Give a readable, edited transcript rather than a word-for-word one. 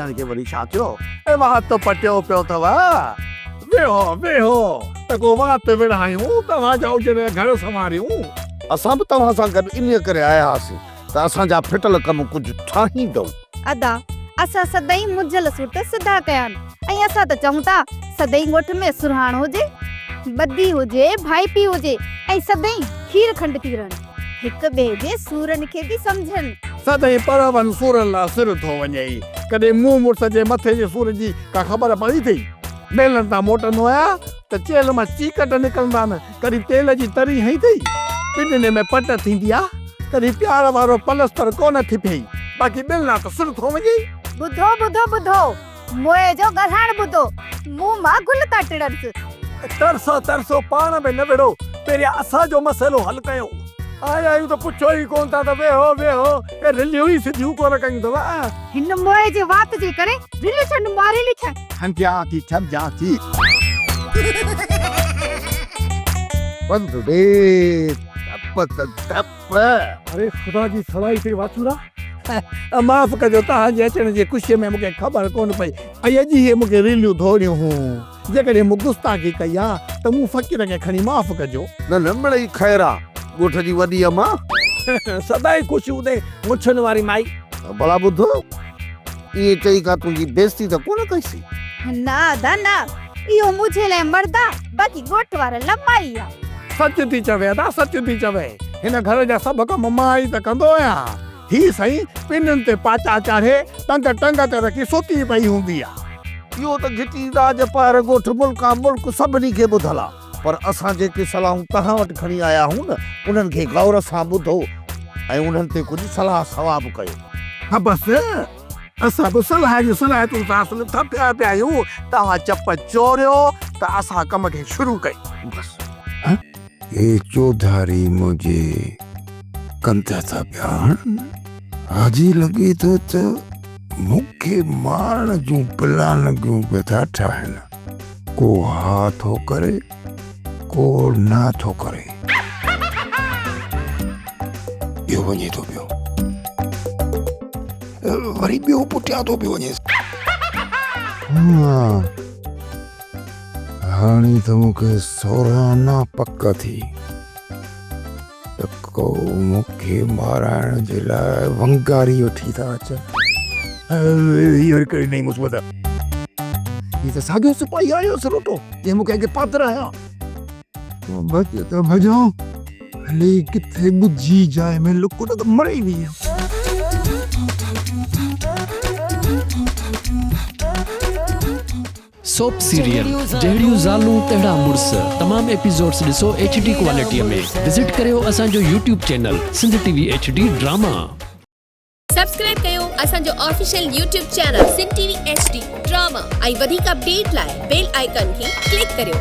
हिननि खे वरी छा थियो? वात तो पटियो पियो अथव। वेहो वेहो त को वात विढ़ायूं, तव्हांजा उजड़े घर संभारियूं। असां बि तव्हां सां गॾु इन करे आया हुआसीं त असांजा फिटल कम कुझु ठाहींदो। अदा असां सदाई मुंझल सूट सिधा कया ऐं असां त चऊं था सदाई ॻोठ में सुरहाण हुजे, बदी हुजे, भाई पी हुजे ऐं सदाई खीर खंड थी रहनि, हिक ॿिए जे सूरनि खे बि सम्झनि। सदाई परवन सूरनि लाइ सिर थो वञे। कॾहिं मुंहुं मुड़ुस जे मथे जे सूर जी का ख़बर पई अथई? बेलन तां मोटंदो आहियां त चेल मां चीकट निकिरंदा आहिनि, कॾहिं तेल जी तरी हई अथई, पिंडने में पट थींदी आहे, कॾहिं प्यार वारो पलस्तर कोन थी पई, बाक़ी बेलना त सिर थो वञे। ॿुधो ॿुधो ॿुधो मोए जो ॻाल्हाइण ॿुधो, मुंहुं मां गुल था टिड़नि। तरसो तरसो पाण में न विढ़ो, पहिरियां असांजो मसइलो हल कयो। आया आहियूं त पुछो ई कोन था त वेहो वेहो ए रिलियूं ई सिधियूं कोन कयूं अथव। हिन मोए जे वात जे करे रिल छंड मारे लिखा हंटिया थी छप जा थी बंद दे तप। अरे खुदा जी सवाई ते वाचुरा, माफ़ कजो, तव्हांजे अचण जे ख़ुशीअ में मूंखे ख़बर कोन पई ऐं अॼु इहे मूंखे रिलियूं धोड़ियूं हूं। जेकॾहिं मूं गुस्ताखी कई आहे त मूं फ़क़ीर खे खणी माफ़ कजो। न न मिड़ई ख़ैर आहे, ॻोठ जी वॾी अम्मा सदाई ख़ुशि हूंदे मुछनि वारी माई। भला ॿुधो, इहे चई का तुंहिंजी बेइज़ती त कोन कईसी? ना अदा ना, इहो मुझे लाइ मर्दा, बाक़ी ॻोठ वारनि लाइ माई आहे। सच थी चवे अदा, सच थी चवे। हिन घर जा सभु कम मां ई त कंदो आहियां। ही सही पिननि ते पाचा चाढ़े टंग टंग ते रखी सुती पई हूंदी आहे। इहो त घिटी राज पार ॻोठ मुल्का मुल्क सभिनी खे ॿुधल आहे, पर असां जेके सलाहूं तव्हां वटि खणी आया आहियूं न, उन्हनि खे गौर सां ॿुधो ऐं उन्हनि ते कुझु सलाह सवाब कयो। हा बसि, असां बि सलाह जी सलाहियतूं सां थपिया पिया आहियूं। तव्हां चप चोरियो त असां कम खे शुरू कयूं। बसि ये चौधारी मुझे कंधा था प्यार हाजी लगे तो मुख्य मारण जूं प्लान जूं बेथा ठाहिन, को हा थो करे को ना थो करे। यो वञे थो पियो, वरी ॿियो पुठियां थो पियो वञे। हाणे त मूंखे सौराना पक थी त को मूंखे माराइण जे लाइ वंगारी वठी था अचनि। इहो हिकिड़ी नई मुसीबत आहे। हीअ त साॻियो सिपाही आयो सरोटो जंहिं मूंखे अॻे पातर आया। भॼ त भॼो, हली किथे ॿुझी जाइ में लुक त मरी वियो। सोप सीरियल जहिड़ियूं ज़ालूं तहिड़ा मुड़स तमाम एपिसोड्स ॾिसो HD क्वालिटीअ में। विज़िट करियो असांजो YouTube channel Sindh TV HD drama. Subscribe कयो असांजो official YouTube channel Sindh TV HD drama ऐं वधीक अपडेट लाइ बेल आइकन खे क्लिक करियो।